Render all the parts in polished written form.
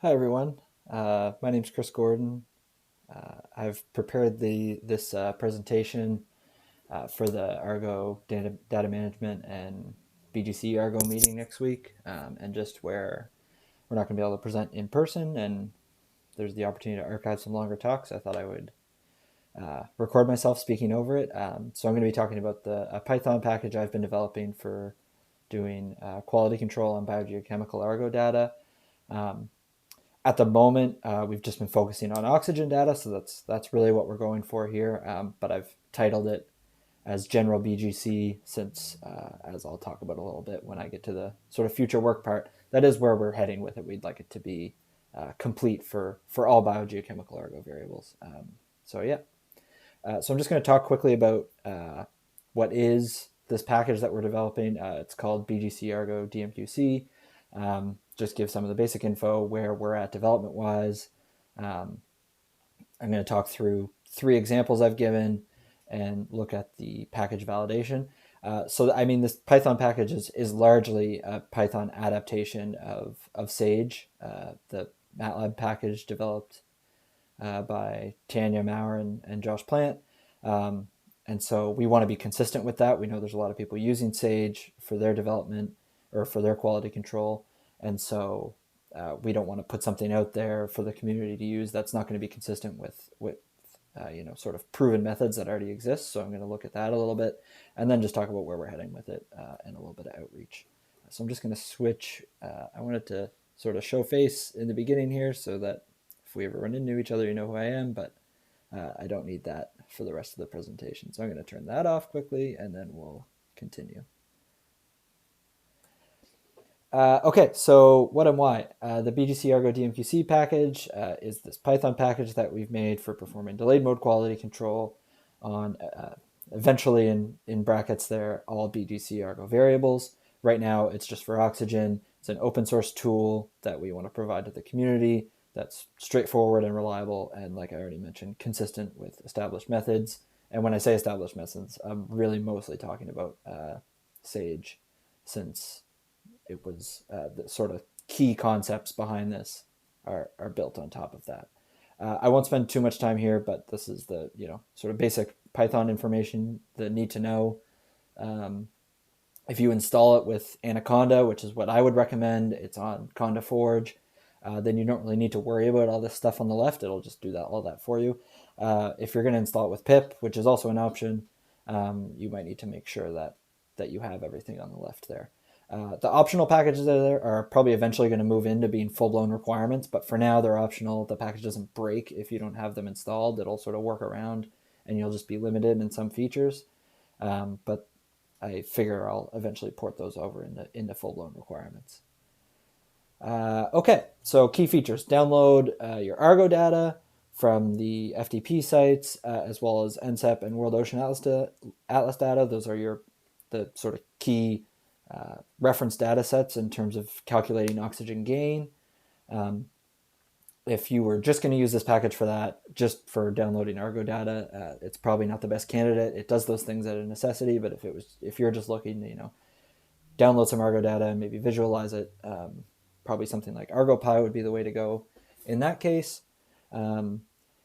Hi everyone. My name's Chris Gordon. I've prepared this presentation for the Argo data management and BGC-Argo meeting next week, and just where we're not going to be able to present in person, and there's the opportunity to archive some longer talks. I thought I would record myself speaking over it. So I'm going to be talking about a Python package I've been developing for doing quality control on biogeochemical Argo data. Um, at the moment, we've just been focusing on oxygen data, so that's really what we're going for here. But I've titled it as general BGC since, as I'll talk about a little bit when I get to the sort of future work part, that is where we're heading with it. We'd like it to be complete for all biogeochemical Argo variables. So I'm just going to talk quickly about what is this package that we're developing. It's called bgcArgoDMQC. Just give some of the basic info where we're at development wise. I'm going to talk through 3 examples I've given and look at the package validation. This Python package is largely a Python adaptation of Sage, the MATLAB package developed by Tanya Maurer and Josh Plant. And so we want to be consistent with that. We know there's a lot of people using Sage for their development or for their quality control. And so we don't want to put something out there for the community to use that's not going to be consistent with sort of proven methods that already exist. So I'm going to look at that a little bit and then just talk about where we're heading with it and a little bit of outreach. So I'm just going to switch. I wanted to sort of show face in the beginning here so that if we ever run into each other, you know who I am, but I don't need that for the rest of the presentation. So I'm going to turn that off quickly and then we'll continue. Okay, so what and why? The bgcArgoDMQC package is this Python package that we've made for performing delayed mode quality control on eventually in brackets there, all BGC-Argo variables. Right now, it's just for oxygen. It's an open source tool that we want to provide to the community that's straightforward and reliable, and like I already mentioned, consistent with established methods. And when I say established methods, I'm really mostly talking about Sage, since it was the sort of key concepts behind this are built on top of that. I won't spend too much time here, but this is the sort of basic Python information, the need to know. If you install it with Anaconda, which is what I would recommend, it's on Conda Forge, then you don't really need to worry about all this stuff on the left. It'll just do all that for you. If you're going to install it with pip, which is also an option, you might need to make sure that you have everything on the left there. The optional packages that are there are probably eventually going to move into being full-blown requirements, but for now they're optional. The package doesn't break if you don't have them installed. It'll sort of work around and you'll just be limited in some features. But I figure I'll eventually port those over into full-blown requirements. Okay, so key features. Download your Argo data from the FTP sites, as well as NCEP and World Ocean Atlas data. Those are the sort of key reference data sets in terms of calculating oxygen gain. If you were just going to use this package for that, just for downloading Argo data, it's probably not the best candidate. It does those things at a necessity, but if you're just looking to download some Argo data and maybe visualize it, probably something like ArgoPy would be the way to go in that case.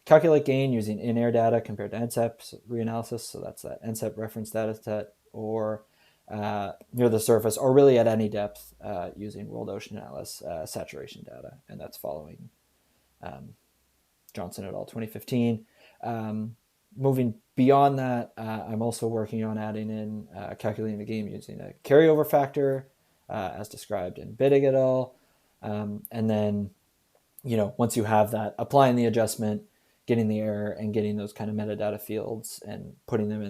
Calculate gain using in-air data compared to NCEP reanalysis, so that's that NCEP reference data set, or near the surface, or really at any depth using World Ocean Atlas saturation data, and that's following Johnson et al. 2015. Moving beyond that, I'm also working on adding in calculating the gain using a carryover factor, as described in Bittig et al. And then, once you have that, applying the adjustment, getting the error, and getting those kind of metadata fields and putting them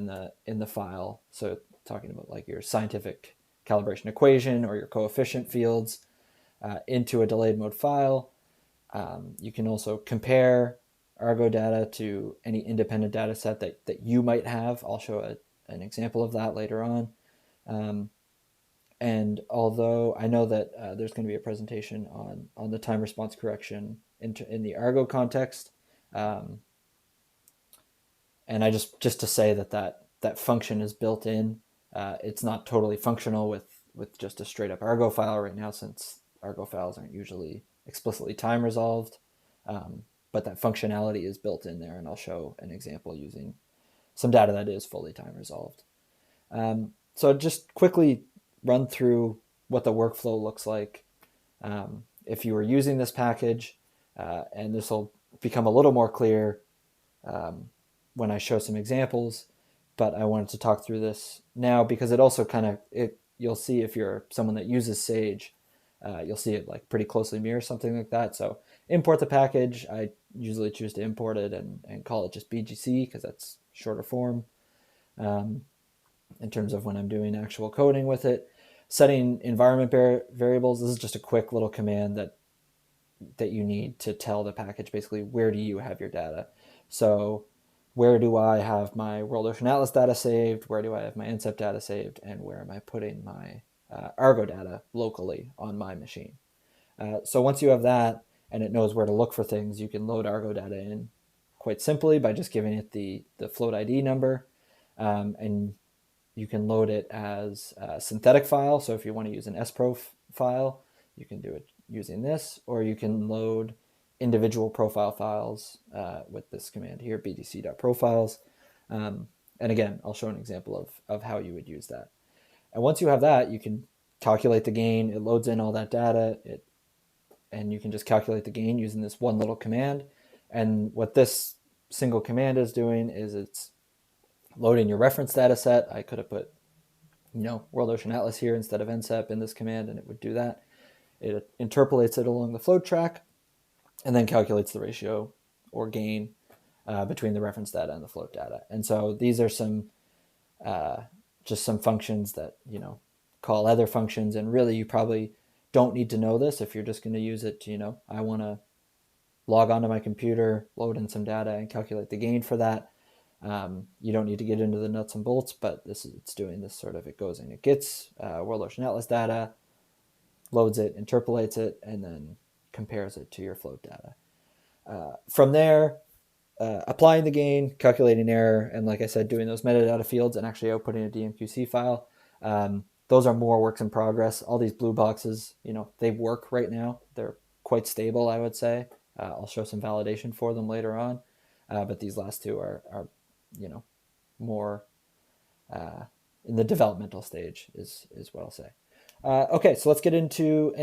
in the file. So talking about like your scientific calibration equation or your coefficient fields into a delayed mode file. You can also compare Argo data to any independent data set that you might have. I'll show an example of that later on. And although I know that there's going to be a presentation on the time response correction in the Argo context, and I just to say that function is built in. It's not totally functional with just a straight up Argo file right now, since Argo files aren't usually explicitly time resolved, but that functionality is built in there, and I'll show an example using some data that is fully time resolved. So just quickly run through what the workflow looks like if you were using this package, and this will become a little more clear when I show some examples, but I wanted to talk through this now because it also you'll see if you're someone that uses Sage, you'll see it like pretty closely mirrors something like that. So import the package. I usually choose to import it and call it just BGC because that's shorter form in terms of when I'm doing actual coding with it. Setting environment variables, this is just a quick little command that you need to tell the package basically where do you have your data. So where do I have my World Ocean Atlas data saved? Where do I have my NCEP data saved? And where am I putting my Argo data locally on my machine? So once you have that and it knows where to look for things, you can load Argo data in quite simply by just giving it the float ID number. And you can load it as a synthetic file. So if you want to use an SPROF file, you can do it using this, or you can load individual profile files with this command here, bgc.profiles. And again, I'll show an example of how you would use that. And once you have that, you can calculate the gain. It loads in all that data, and you can just calculate the gain using this one little command. And what this single command is doing is it's loading your reference data set. I could have put, World Ocean Atlas here instead of NCEP in this command, and it would do that. It interpolates it along the float track and then calculates the ratio or gain between the reference data and the float data. And so these are just some functions that, call other functions. And really, you probably don't need to know this if you're just going to use it to, I want to log onto my computer, load in some data, and calculate the gain for that. You don't need to get into the nuts and bolts, but it's doing this sort of, it goes in, it gets World Ocean Atlas data, loads it, interpolates it, and then compares it to your float data. From there, applying the gain, calculating error, and like I said, doing those metadata fields and actually outputting a DMQC file. Those are more works in progress. All these blue boxes, they work right now. They're quite stable, I would say. I'll show some validation for them later on. But these last two are more in the developmental stage is what I'll say. Okay, so let's get into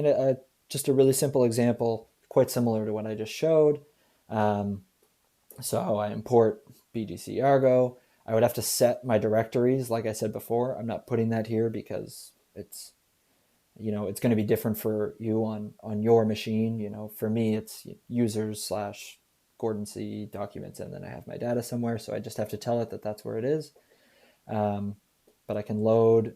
just a really simple example, quite similar to what I just showed. So I import bgcArgo. I would have to set my directories, like I said before. I'm not putting that here because it's going to be different for you on your machine. For me, it's users/Gordon C documents, and then I have my data somewhere. So I just have to tell it that that's where it is. But I can load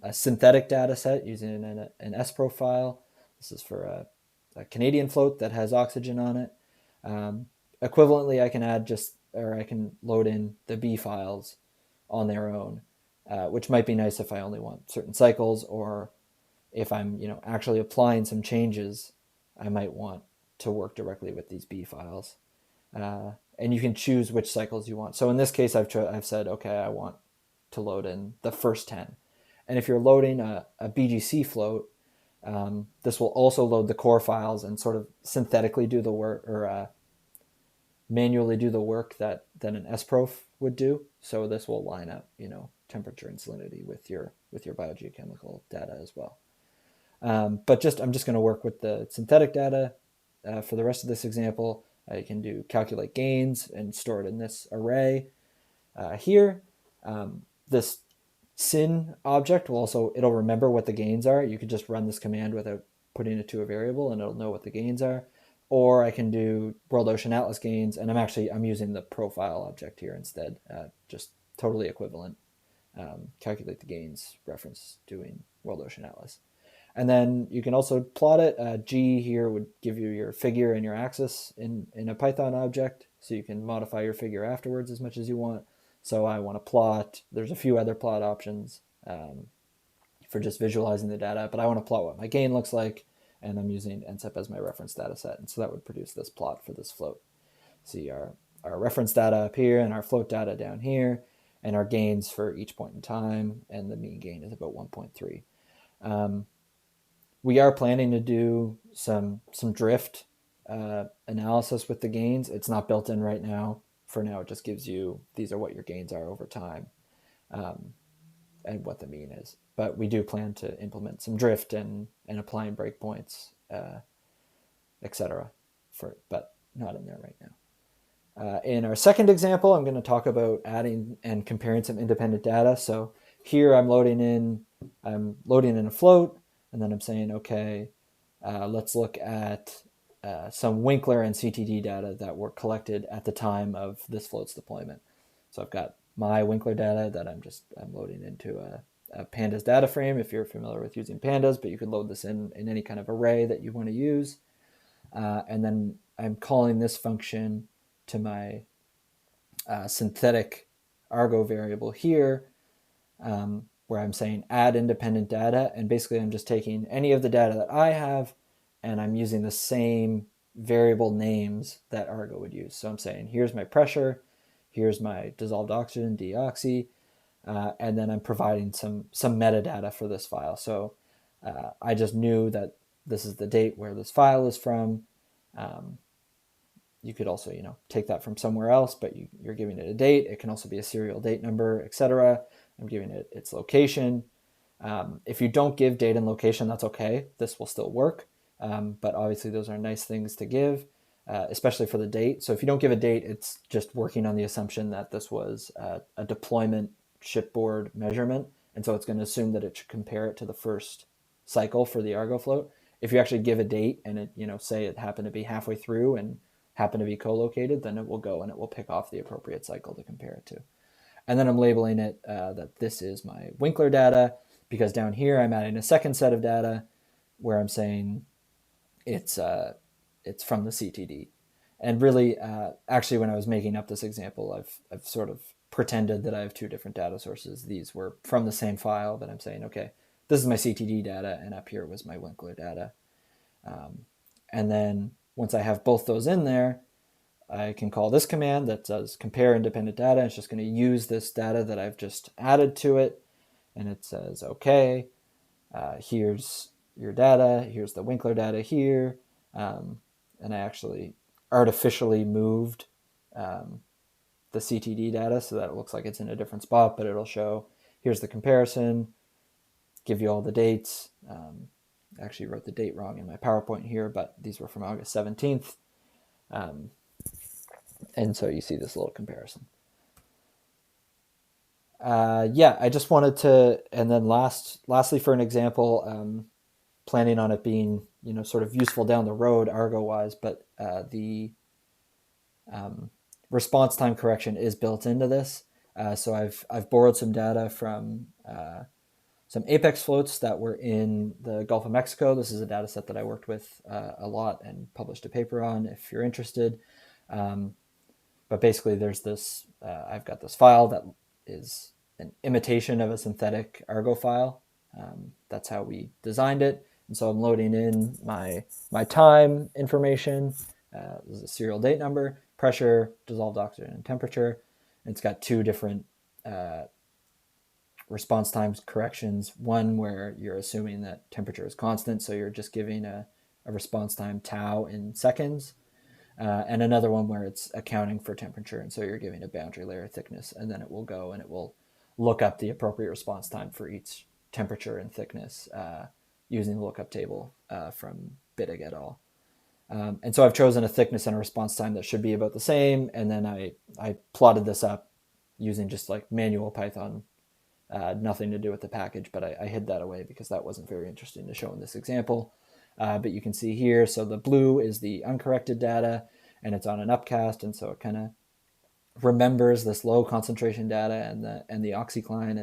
a synthetic data set using an SPRO file. This is for a Canadian float that has oxygen on it. Equivalently, I can load in the B files on their own, which might be nice if I only want certain cycles, or if I'm actually applying some changes, I might want to work directly with these B files. And you can choose which cycles you want. So in this case, I've said, okay, I want to load in the first 10. And if you're loading a BGC float, this will also load the core files and sort of synthetically do the work, or manually do the work that an SPROF would do. So this will line up, temperature and salinity with your biogeochemical data as well. But I'm just going to work with the synthetic data for the rest of this example. I can do calculate gains and store it in this array here. This syn object it'll remember what the gains are. You could just run this command without putting it to a variable, and it'll know what the gains are. Or I can do World Ocean Atlas gains, and I'm using the profile object here instead, just totally equivalent. Calculate the gains reference doing World Ocean Atlas. And then you can also plot it. G here would give you your figure and your axis in a Python object, so you can modify your figure afterwards as much as you want. So I want to plot. There's a few other plot options for just visualizing the data, but I want to plot what my gain looks like, and I'm using NCEP as my reference data set. And so that would produce this plot for this float. See our reference data up here and our float data down here, and our gains for each point in time, and the mean gain is about 1.3. We are planning to do some drift analysis with the gains. It's not built in right now. For now, it just gives you, these are what your gains are over time, and what the mean is. But we do plan to implement some drift and applying breakpoints, etc. But not in there right now. In our second example, I'm going to talk about adding and comparing some independent data. So here I'm loading in a float, and then I'm saying, okay, let's look at some Winkler and CTD data that were collected at the time of this float's deployment. So I've got my Winkler data that I'm loading into a pandas data frame, if you're familiar with using pandas, but you could load this in any kind of array that you want to use. And then I'm calling this function to my synthetic Argo variable here, where I'm saying add independent data. And basically I'm just taking any of the data that I have, and I'm using the same variable names that Argo would use. So I'm saying, here's my pressure, here's my dissolved oxygen, deoxy, and then I'm providing some metadata for this file. So I just knew that this is the date where this file is from. You could also, take that from somewhere else, but you're giving it a date. It can also be a serial date number, etc. I'm giving it its location. If you don't give date and location, that's okay. This will still work. But obviously those are nice things to give, especially for the date. So if you don't give a date, it's just working on the assumption that this was a deployment shipboard measurement. And so it's going to assume that it should compare it to the first cycle for the Argo float. If you actually give a date and it, say it happened to be halfway through and happen to be co-located, then it will go and it will pick off the appropriate cycle to compare it to. And then I'm labeling it that this is my Winkler data, because down here I'm adding a second set of data where I'm saying it's from the CTD. And really, actually, when I was making up this example, I've sort of pretended that I have two different data sources. These were from the same file, but I'm saying, okay, this is my CTD data, and up here was my Winkler data. And then once I have both those in there, I can call this command that says compare independent data. It's just going to use this data that I've just added to it. And it says, okay, here's your data. Here's the Winkler data here. And I actually artificially moved the CTD data so that it looks like it's in a different spot, but it'll show, here's the comparison, give you all the dates. I actually wrote the date wrong in my PowerPoint here, but these were from August 17th. And so you see this little comparison. I just wanted to, and then lastly for an example, planning on it being, sort of useful down the road Argo-wise, but the response time correction is built into this. So I've borrowed some data from some Apex floats that were in the Gulf of Mexico. This is a data set that I worked with a lot and published a paper on if you're interested. But basically there's this, I've got this file that is an imitation of a synthetic Argo file. That's how we designed it. And so I'm loading in my time information. This is a serial date number, pressure, dissolved oxygen, and temperature. And it's got two different response times corrections. One where you're assuming that temperature is constant, so you're just giving a response time tau in seconds. And another one where it's accounting for temperature, and so you're giving a boundary layer thickness, and then it will go and it will look up the appropriate response time for each temperature and thickness using the lookup table from Bittig et al. And so I've chosen a thickness and a response time that should be about the same, and then I plotted this up using just like manual Python, nothing to do with the package, but I hid that away because that wasn't very interesting to show in this example. But you can see here, so the blue is the uncorrected data, and it's on an upcast, and so it kind of remembers this low concentration data, and the oxycline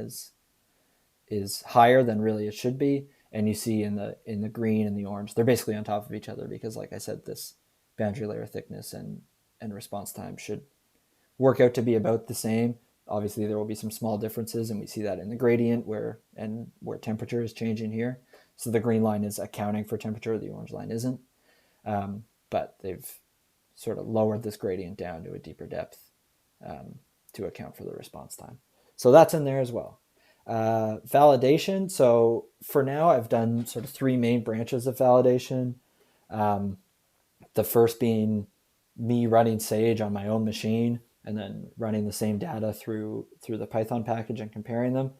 is higher than really it should be. And you see in the green and the orange, they're basically on top of each other because, like I said, this boundary layer thickness and response time should work out to be about the same. Obviously, there will be some small differences, and we see that in the gradient where temperature is changing here. So the green line is accounting for temperature, the orange line isn't. But they've sort of lowered this gradient down to a deeper depth to account for the response time. So that's in there as well. Validation. So for now, I've done sort of three main branches of validation. The first being me running Sage on my own machine and then running the same data through the Python package and comparing them.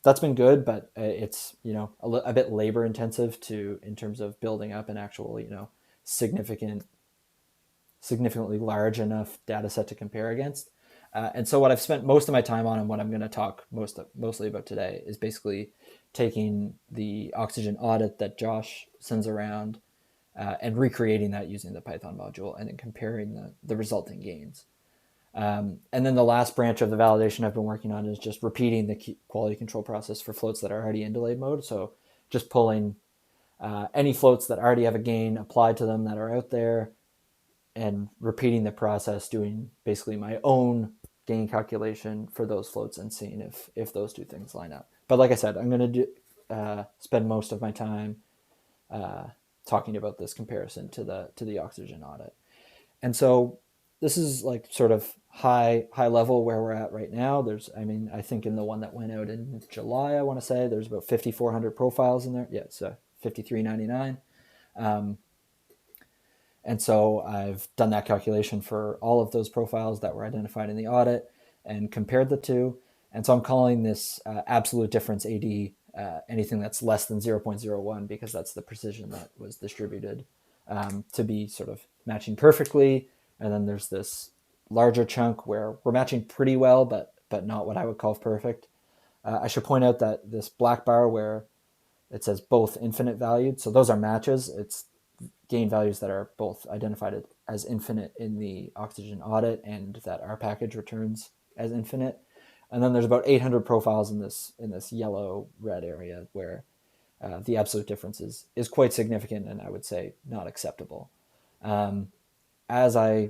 That's been good, but it's a bit labor intensive in terms of building up an actual significantly large enough data set to compare against. And so what I've spent most of my time on and what I'm going to talk mostly about today is basically taking the oxygen audit that Josh sends around and recreating that using the Python module and then comparing the resulting gains. And then the last branch of the validation I've been working on is just repeating the quality control process for floats that are already in delayed mode. So just pulling any floats that already have a gain applied to them that are out there and repeating the process, doing basically my own gain calculation for those floats and seeing if those two things line up. But like I said, I'm going to spend most of my time talking about this comparison to the oxygen audit. And so this is like sort of high level where we're at right now. I think in the one that went out in July, I want to say there's about 5,400 profiles in there. Yeah, it's 53.99. And so I've done that calculation for all of those profiles that were identified in the audit and compared the two. And so I'm calling this absolute difference AD anything that's less than 0.01 because that's the precision that was distributed to be sort of matching perfectly. And then there's this larger chunk where we're matching pretty well, but not what I would call perfect. I should point out that this black bar where it says both infinite valued, so those are matches. It's gain values that are both identified as infinite in the oxygen audit and that our package returns as infinite. And then there's about 800 profiles in this yellow red area where the absolute difference is quite significant and I would say not acceptable. As I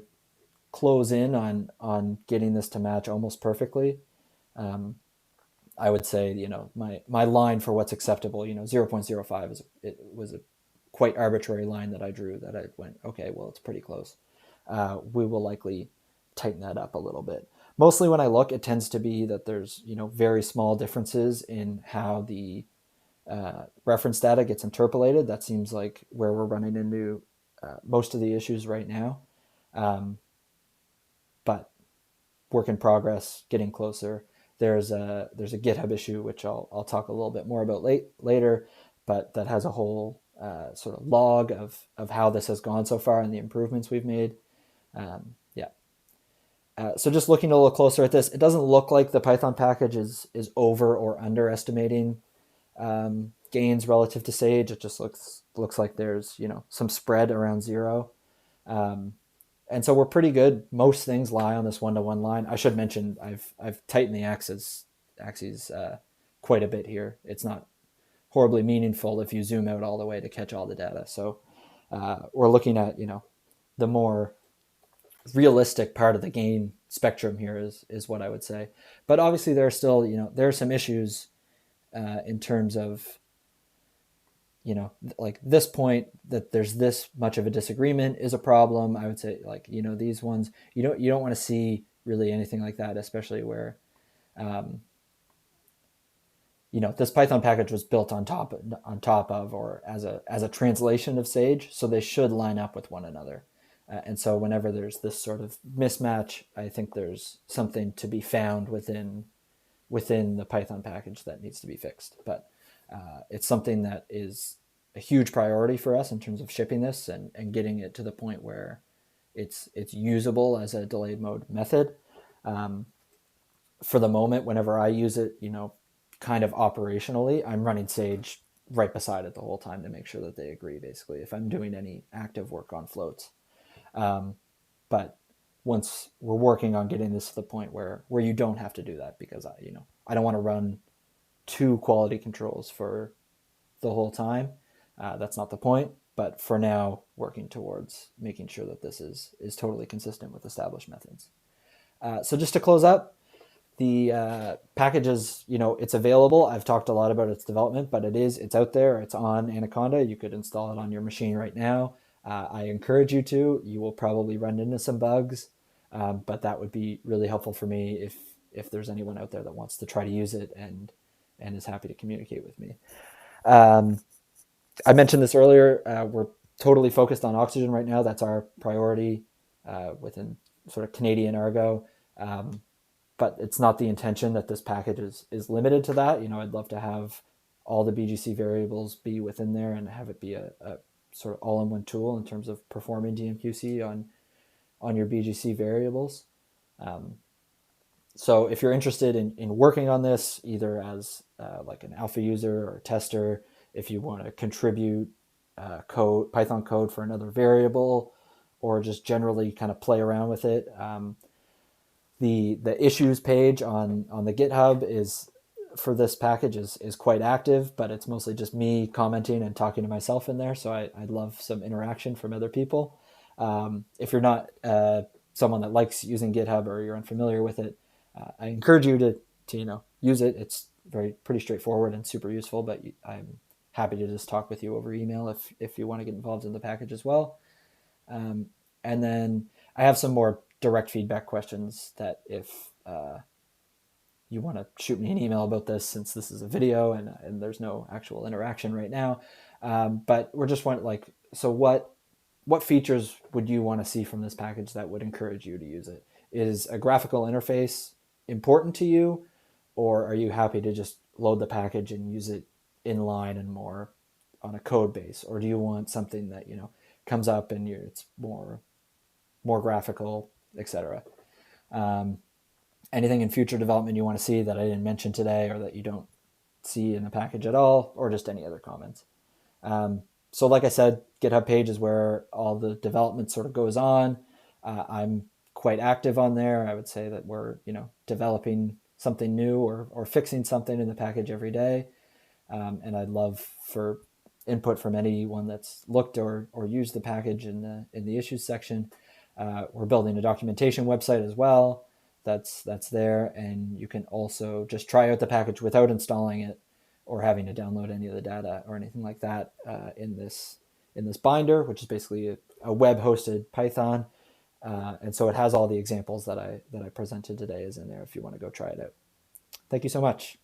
close in on getting this to match almost perfectly, I would say my line for what's acceptable, 0.05 was a quite arbitrary line that I drew that I went, okay, well, it's pretty close. We will likely tighten that up a little bit. Mostly when I look, it tends to be that there's very small differences in how the reference data gets interpolated. That seems like where we're running into most of the issues right now. But work in progress, getting closer. There's a GitHub issue, which I'll talk a little bit more about later, but that has a whole sort of log of how this has gone so far and the improvements we've made. So just looking a little closer at this, it doesn't look like the Python package is over or underestimating gains relative to Sage. It just looks like there's some spread around zero. And so we're pretty good. Most things lie on this one-to-one line. I should mention I've tightened the axes quite a bit here. It's not horribly meaningful if you zoom out all the way to catch all the data. So we're looking at the more realistic part of the gain spectrum here is what I would say. But obviously there are still there are some issues in terms of like this point that there's this much of a disagreement is a problem. I would say these ones you don't want to see really anything like that, especially where this Python package was built on top of or as a translation of Sage, so they should line up with one another. And so whenever there's this sort of mismatch, I think there's something to be found within the Python package that needs to be fixed. But it's something that is a huge priority for us in terms of shipping this and getting it to the point where it's usable as a delayed mode method. For the moment, whenever I use it, kind of operationally, I'm running Sage right beside it the whole time to make sure that they agree, basically, if I'm doing any active work on floats. But once we're working on getting this to the point where you don't have to do that, because I don't want to run two quality controls for the whole time. That's not the point. But for now, working towards making sure that this is totally consistent with established methods. So just to close up, the package is, it's available. I've talked a lot about its development, but it's out there. It's on Anaconda. You could install it on your machine right now. I encourage you to. You will probably run into some bugs, but that would be really helpful for me if there's anyone out there that wants to try to use it and is happy to communicate with me. I mentioned this earlier. We're totally focused on oxygen right now. That's our priority within sort of Canadian Argo. But it's not the intention that this package is limited to that. I'd love to have all the BGC variables be within there and have it be a sort of all-in-one tool in terms of performing DMQC on your BGC variables. So if you're interested in working on this, either as like an alpha user or a tester, if you want to contribute Python code for another variable, or just generally kind of play around with it, the issues page on the GitHub is for this package is quite active, but it's mostly just me commenting and talking to myself in there. So I'd love some interaction from other people. If you're not someone that likes using GitHub or you're unfamiliar with it, I encourage you to use it. It's pretty straightforward and super useful, but I'm happy to just talk with you over email if you want to get involved in the package as well. And then I have some more direct feedback questions that if you want to shoot me an email about this, since this is a video and there's no actual interaction right now. But we're just so what features would you want to see from this package that would encourage you to use it? Is a graphical interface important to you, or are you happy to just load the package and use it inline and more on a code base? Or do you want something that comes up and it's more graphical, etc.? Anything in future development you want to see that I didn't mention today, or that you don't see in the package at all, or just any other comments? So like I said, GitHub page is where all the development sort of goes on. I'm quite active on there. I would say that we're developing something new or fixing something in the package every day. And I'd love for input from anyone that's looked or used the package in the issues section. We're building a documentation website as well. That's there, and you can also just try out the package without installing it or having to download any of the data or anything like that in this binder, which is basically a web-hosted Python. And so it has all the examples that I presented today is in there if you want to go try it out. Thank you so much.